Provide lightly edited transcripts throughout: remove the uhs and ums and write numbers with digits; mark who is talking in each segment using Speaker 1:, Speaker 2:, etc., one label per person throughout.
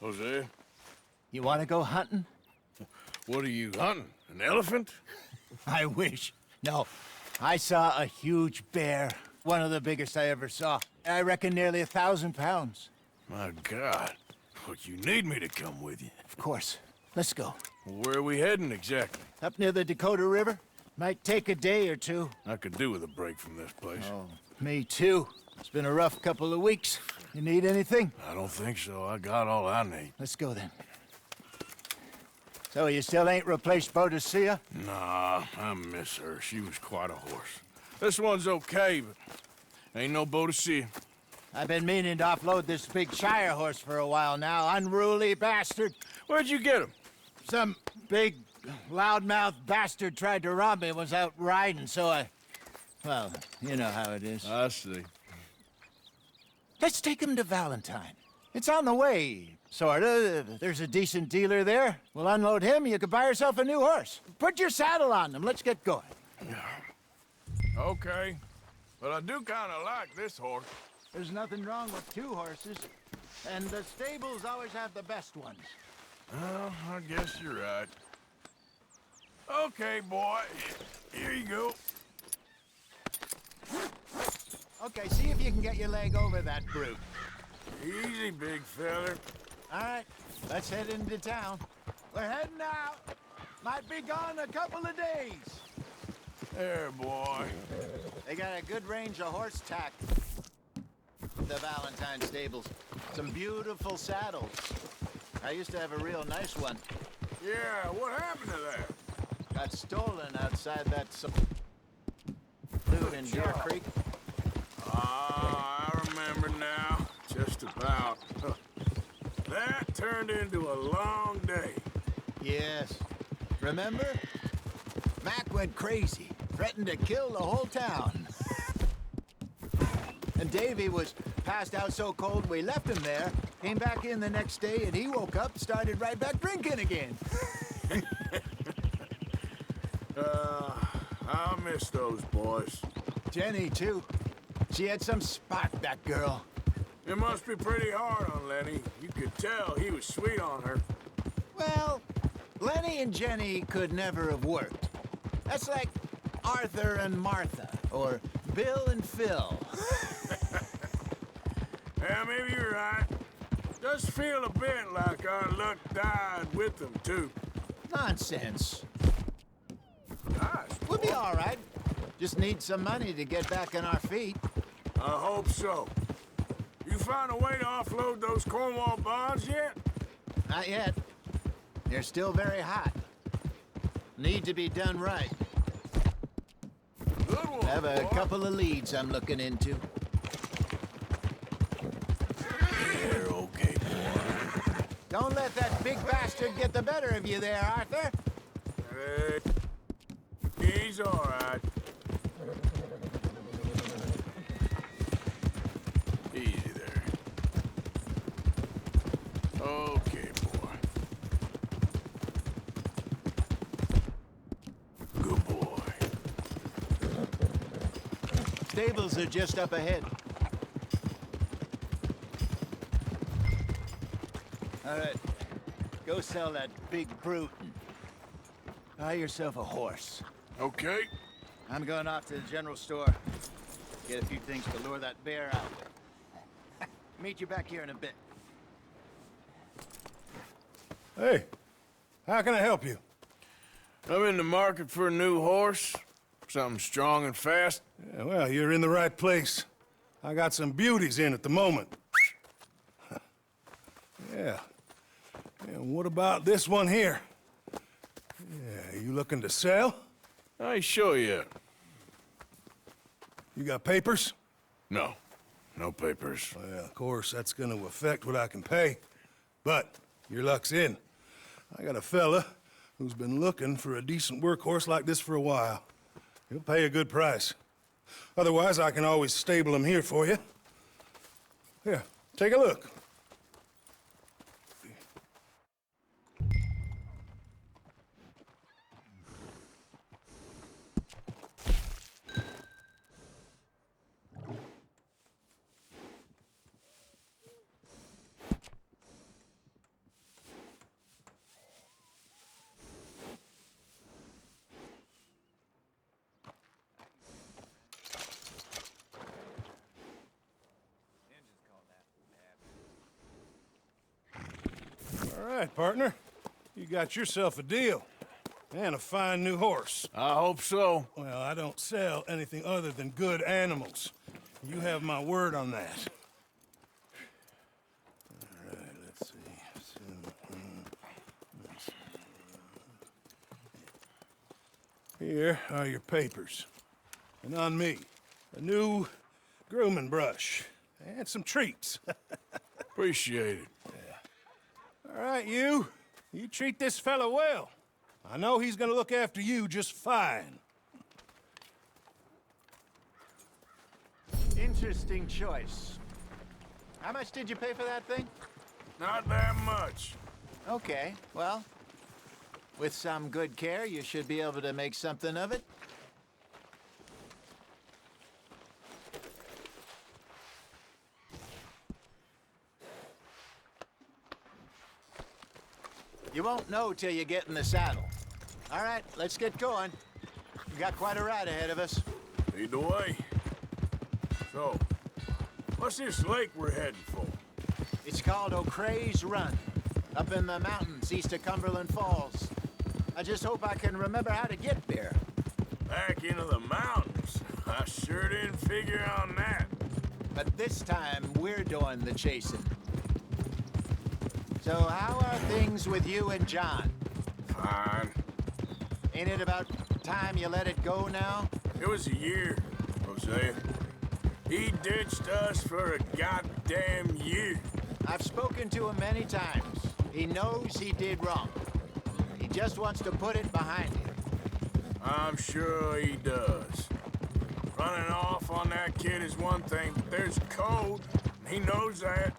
Speaker 1: Jose,
Speaker 2: You want to go hunting?
Speaker 1: what are you hunting? An elephant?
Speaker 2: I wish. No. I saw a huge bear. One of the biggest I ever saw. I reckon nearly 1,000 pounds.
Speaker 1: My God. Look, you need me to come with you.
Speaker 2: Of course. Let's go.
Speaker 1: Where are we heading exactly?
Speaker 2: Up near the Dakota River? Might take a day or two.
Speaker 1: I could do with a break from this place.
Speaker 2: Oh, me too. It's been a rough couple of weeks. You need anything?
Speaker 1: I don't think so. I got all I need.
Speaker 2: Let's go then. So you still ain't replaced Boadicea?
Speaker 1: Nah, I miss her. She was quite a horse. This one's okay, but ain't no Boadicea.
Speaker 2: I've been meaning to offload this big Shire horse for a while now. Unruly bastard.
Speaker 1: Where'd you get him?
Speaker 2: Some big, loudmouth bastard tried to rob me, was out riding, so I... Well, you know how it is.
Speaker 1: I see.
Speaker 2: Let's take him to Valentine. It's on the way, sorta. There's a decent dealer there. We'll unload him, you could buy yourself a new horse. Put your saddle on him, let's get going.
Speaker 1: Okay, but I do kind of like this horse.
Speaker 2: There's nothing wrong with two horses, and the stables always have the best ones.
Speaker 1: Well, I guess you're right. Okay, boy. Here you go.
Speaker 2: Okay, see if you can get your leg over that brute.
Speaker 1: Easy, big feller.
Speaker 2: All right, let's head into town. We're heading out. Might be gone a couple of days.
Speaker 1: There, boy.
Speaker 2: They got a good range of horse tack. The Valentine stables. Some beautiful saddles. I used to have a real nice one.
Speaker 1: Yeah, what happened to that?
Speaker 2: Got stolen outside that saloon in Deer Creek.
Speaker 1: Ah, I remember now. Just about. That turned into a long day.
Speaker 2: Yes. Remember? Mac went crazy. Threatened to kill the whole town. And Davy was passed out so cold we left him there. Came back in the next day and he woke up, started right back drinking again.
Speaker 1: I miss those boys.
Speaker 2: Jenny, too. She had some spark, that girl.
Speaker 1: It must be pretty hard on Lenny. You could tell he was sweet on her.
Speaker 2: Well, Lenny and Jenny could never have worked. That's like Arthur and Martha, or Bill and Phil.
Speaker 1: Yeah, maybe you're right. Does feel a bit like our luck died with them, too.
Speaker 2: Nonsense.
Speaker 1: Nice.
Speaker 2: We'll be all right. Just need some money to get back on our feet.
Speaker 1: I hope so. You found a way to offload those Cornwall bonds yet?
Speaker 2: Not yet. They're still very hot. Need to be done right.
Speaker 1: Good one,
Speaker 2: Have a
Speaker 1: boy.
Speaker 2: couple of leads I'm looking into.
Speaker 1: They're okay, boy.
Speaker 2: Don't let that big bastard get the better of you there, Arthur.
Speaker 1: Hey, he's all right. Easy there. Okay, boy. Good boy.
Speaker 2: Stables are just up ahead. All right, go sell that big brute and buy yourself a horse.
Speaker 1: Okay.
Speaker 2: I'm going off to the general store. Get a few things to lure that bear out. Meet you back here in a bit.
Speaker 3: Hey, how can I help you?
Speaker 1: I'm in the market for a new horse. Something strong and fast.
Speaker 3: Yeah, well, you're in the right place. I got some beauties in at the moment. Yeah. And what about this one here? Yeah, you looking to sell?
Speaker 1: I ain't sure yet.
Speaker 3: You got papers?
Speaker 1: No. No papers.
Speaker 3: Well, of course, that's gonna affect what I can pay. But your luck's in. I got a fella who's been looking for a decent workhorse like this for a while. He'll pay a good price. Otherwise, I can always stable him here for you. Here, take a look. All right, partner. You got yourself a deal. And a fine new horse.
Speaker 1: I hope so.
Speaker 3: Well, I don't sell anything other than good animals. You have my word on that. All right, let's see. Here are your papers. And on me, a new grooming brush. And some treats.
Speaker 1: Appreciate it.
Speaker 3: All right, you. You treat this fella well. I know he's gonna look after you just fine.
Speaker 2: Interesting choice. How much did you pay for that thing?
Speaker 1: Not that much.
Speaker 2: Okay, well, with some good care, you should be able to make something of it. You won't know till you get in the saddle. All right, let's get going. We got quite a ride ahead of us.
Speaker 1: Lead the way. So, what's this lake we're heading for?
Speaker 2: It's called O'Creagh's Run, up in the mountains east of Cumberland Falls. I just hope I can remember how to get there.
Speaker 1: Back into the mountains. I sure didn't figure on that.
Speaker 2: But this time, we're doing the chasing. So how are things with you and John?
Speaker 1: Fine.
Speaker 2: Ain't it about time you let it go now?
Speaker 1: It was a year, Hosea. He ditched us for a goddamn year.
Speaker 2: I've spoken to him many times. He knows he did wrong. He just wants to put it behind him.
Speaker 1: I'm sure he does. Running off on that kid is one thing, but there's a code. He knows that.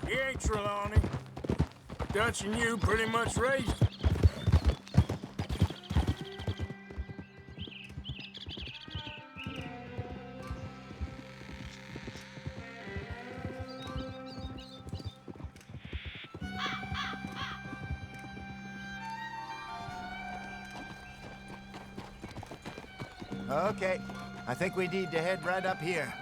Speaker 1: He ain't Trelawney. Dutch and you pretty much raised him.
Speaker 2: Okay, I think we need to head right up here.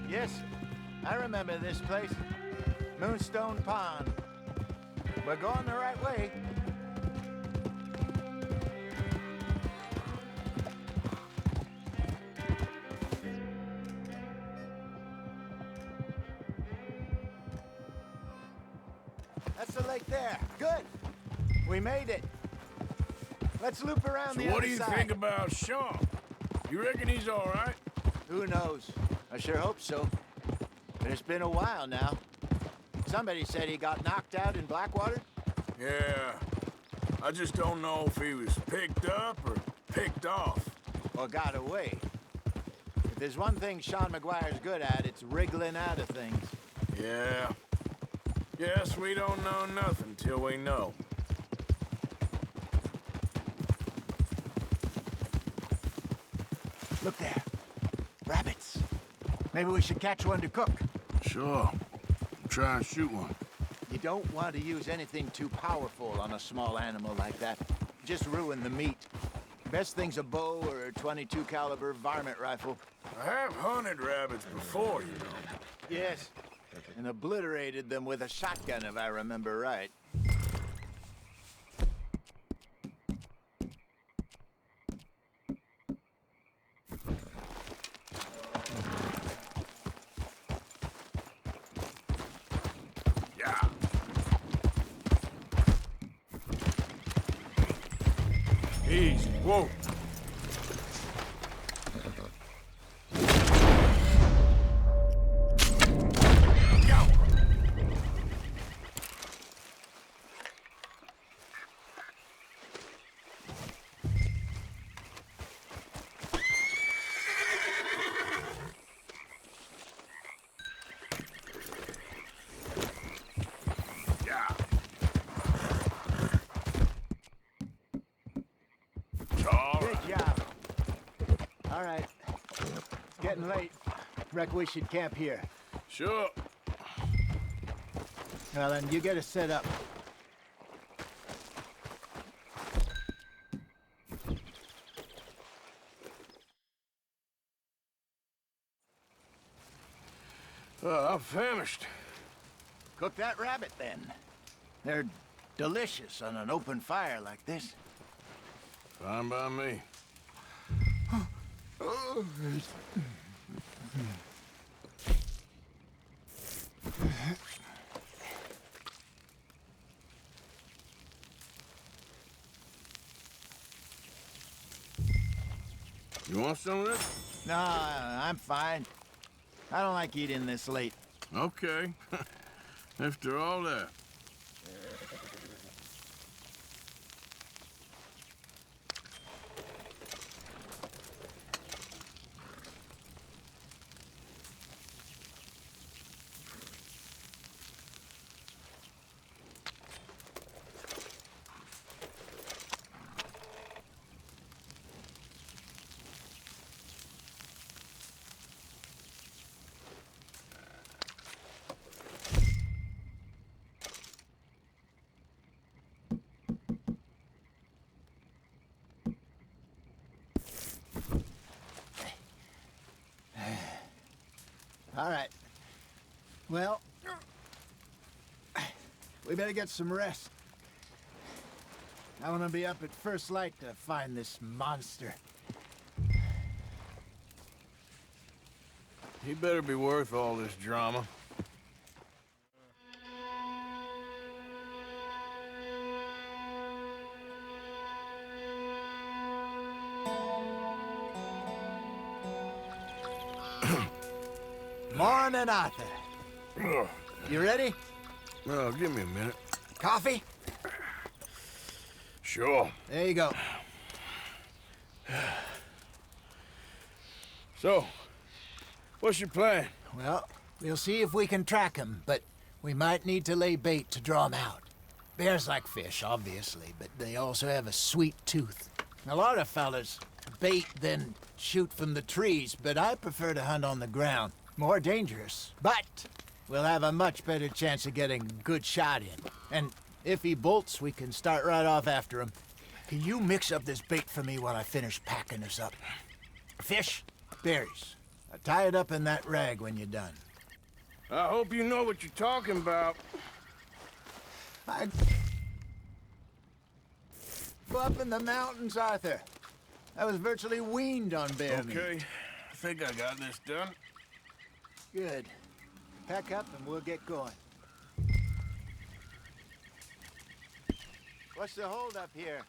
Speaker 2: Yes, I remember this place. Moonstone Pond. We're going the right way. That's the lake there. Good. We made it. Let's loop around
Speaker 1: So
Speaker 2: the
Speaker 1: what
Speaker 2: other
Speaker 1: do you
Speaker 2: side.
Speaker 1: think about Sean? You reckon he's all right?
Speaker 2: Who knows? I sure hope so. But it's been a while now. Somebody said he got knocked out in Blackwater.
Speaker 1: Yeah. I just don't know if he was picked up or picked off.
Speaker 2: Or got away. If there's one thing Sean McGuire's good at, it's wriggling out of things.
Speaker 1: Yeah. Guess we don't know nothing till we know.
Speaker 2: Look there. Rabbits. Maybe we should catch one to cook.
Speaker 1: Sure. Try and shoot one.
Speaker 2: You don't want to use anything too powerful on a small animal like that. Just ruin the meat. Best thing's a bow or a .22 caliber varmint rifle.
Speaker 1: I have hunted rabbits before, you know.
Speaker 2: Yes. And obliterated them with a shotgun, if I remember right.
Speaker 1: Yeah. Easy. Whoa.
Speaker 2: Good job. All right. It's getting late. Reckon we should camp here.
Speaker 1: Sure.
Speaker 2: Well, then you get us set up.
Speaker 1: I'm famished.
Speaker 2: Cook that rabbit, then. They're delicious on an open fire like this.
Speaker 1: Fine by me. You want some of this?
Speaker 2: No, I'm fine. I don't like eating this late.
Speaker 1: Okay. After all that.
Speaker 2: All right. Well, we better get some rest. I want to be up at first light to find this monster.
Speaker 1: He better be worth all this drama.
Speaker 2: Morning, Arthur.
Speaker 1: Ugh.
Speaker 2: You ready?
Speaker 1: Well, give me a minute.
Speaker 2: Coffee?
Speaker 1: Sure.
Speaker 2: There you go.
Speaker 1: So, what's your plan?
Speaker 2: Well, we'll see if we can track him, but we might need to lay bait to draw him out. Bears like fish, obviously, but they also have a sweet tooth. A lot of fellas bait, then shoot from the trees, but I prefer to hunt on the ground. More dangerous, but we'll have a much better chance of getting a good shot in. And if he bolts, we can start right off after him. Can you mix up this bait for me while I finish packing this up? Fish, berries. Tie it up in that rag when you're done.
Speaker 1: I hope you know what you're talking about.
Speaker 2: I grew up in the mountains, Arthur. I was virtually weaned on bear meat.
Speaker 1: Okay, I think I got this done.
Speaker 2: Good. Pack up and we'll get going. What's the hold up here?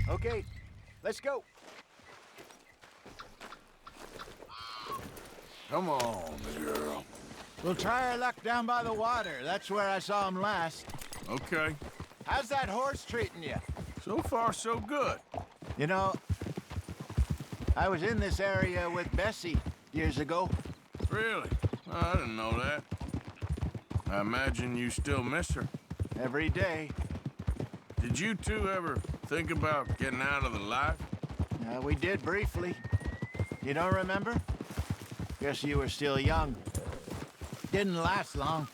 Speaker 2: Okay, let's go.
Speaker 1: Come on, girl.
Speaker 2: We'll try our luck down by the water. That's where I saw him last.
Speaker 1: Okay.
Speaker 2: How's that horse treating you?
Speaker 1: So far, so good.
Speaker 2: You know, I was in this area with Bessie years ago.
Speaker 1: Really? I didn't know that. I imagine you still miss her.
Speaker 2: Every day.
Speaker 1: Did you two ever think about getting out of the life?
Speaker 2: We did briefly. You don't remember? Guess you were still young. Didn't last long.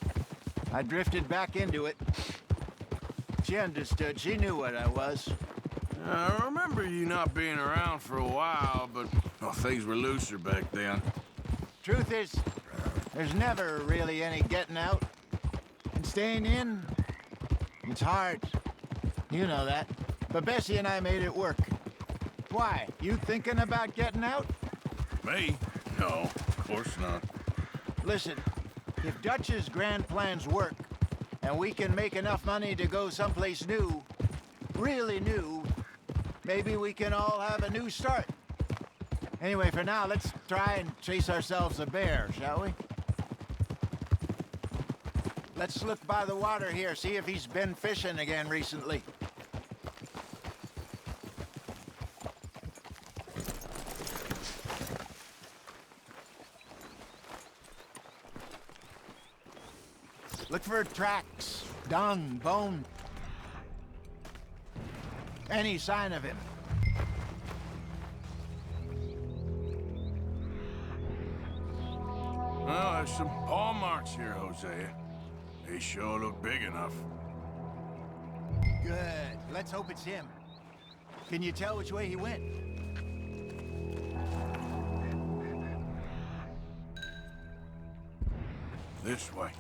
Speaker 2: I drifted back into it. She understood. She knew what I was.
Speaker 1: I remember you not being around for a while, but well, things were looser back then.
Speaker 2: Truth is, there's never really any getting out. And staying in, it's hard. You know that. But Bessie and I made it work. Why? You thinking about getting out?
Speaker 1: Me? No, of course not.
Speaker 2: Listen, if Dutch's grand plans work, and we can make enough money to go someplace new, really new, maybe we can all have a new start. Anyway, for now, let's try and chase ourselves a bear, shall we? Let's look by the water here, see if he's been fishing again recently. Look for tracks, dung, bone. Any sign of him.
Speaker 1: Well, there's some paw marks here, Hosea. He sure looked big enough.
Speaker 2: Good. Let's hope it's him. Can you tell which way he went?
Speaker 1: This way.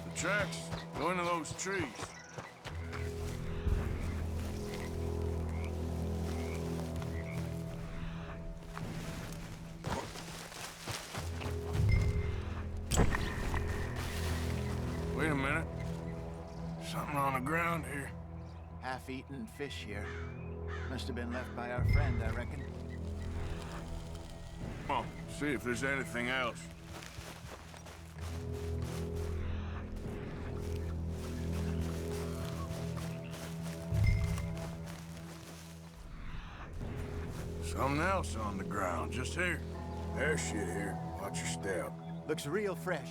Speaker 1: The tracks go into those trees. Wait a minute. Something on the ground here.
Speaker 2: Half-eaten fish here. Must have been left by our friend, I reckon.
Speaker 1: Come on, see if there's anything else. Something else on the ground, just here. There's shit here. Watch your step.
Speaker 2: Looks real fresh.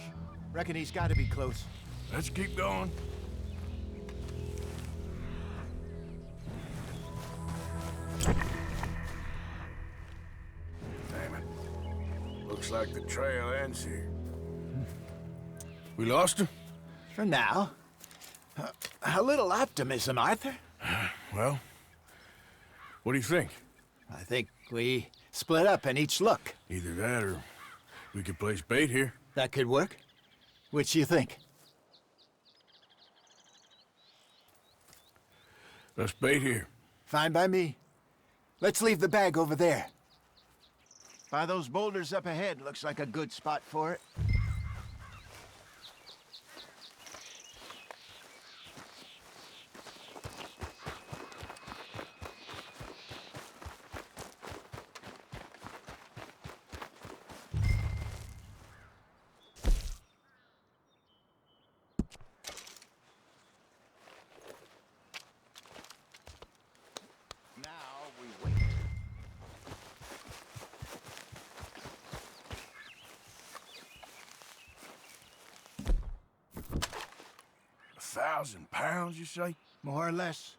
Speaker 2: Reckon he's got to be close.
Speaker 1: Let's keep going. Damn it. Looks like the trail ends here. We lost him?
Speaker 2: For now. A little optimism, Arthur.
Speaker 1: Well, what do you think?
Speaker 2: I think we split up and each look.
Speaker 1: Either that or we could place bait here.
Speaker 2: That could work. Which do you think?
Speaker 1: Let's bait here.
Speaker 2: Fine by me. Let's leave the bag over there. By those boulders up ahead, looks like a good spot for it. Now we wait.
Speaker 1: £1,000, you say?
Speaker 2: More or less.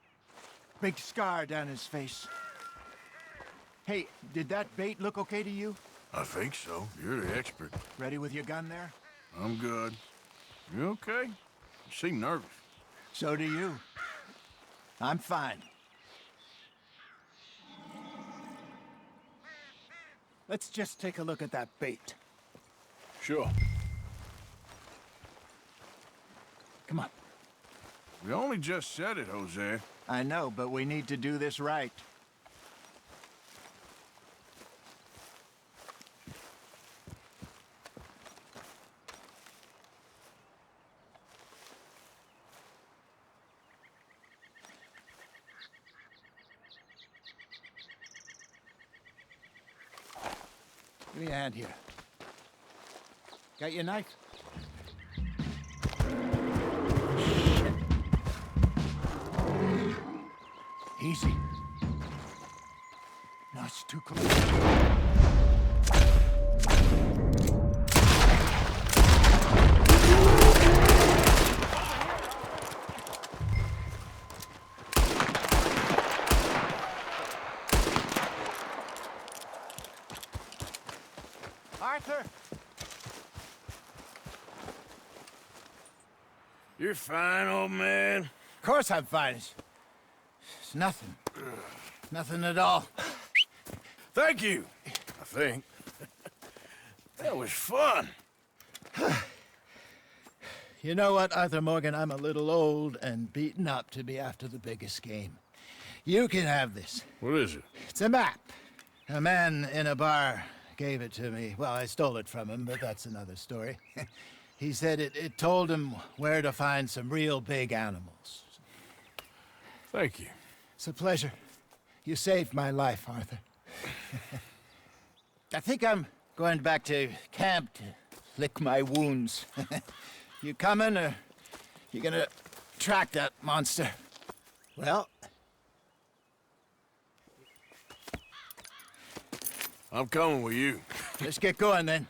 Speaker 2: Big scar down his face. Hey, did that bait look okay to you?
Speaker 1: I think so. You're the expert.
Speaker 2: Ready with your gun there?
Speaker 1: I'm good. You okay? You seem nervous.
Speaker 2: So do you. I'm fine. Let's just take a look at that bait.
Speaker 1: Sure.
Speaker 2: Come on.
Speaker 1: We only just said it, Jose.
Speaker 2: I know, but we need to do this right. Give me a hand here. Got your knife? Shit. Easy. No, it's too close. Arthur!
Speaker 1: You're fine, old man.
Speaker 2: Of course I'm fine. It's nothing. Nothing at all.
Speaker 1: Thank you, I think. That was fun.
Speaker 2: You know what, Arthur Morgan? I'm a little old and beaten up to be after the biggest game. You can have this.
Speaker 1: What is it?
Speaker 2: It's a map. A man in a bar gave it to me. Well, I stole it from him, but that's another story. He said it told him where to find some real big animals.
Speaker 1: Thank you.
Speaker 2: It's a pleasure. You saved my life, Arthur. I think I'm going back to camp to lick my wounds. You coming, or you gonna track that monster? Well,
Speaker 1: I'm coming with you.
Speaker 2: let's get going then.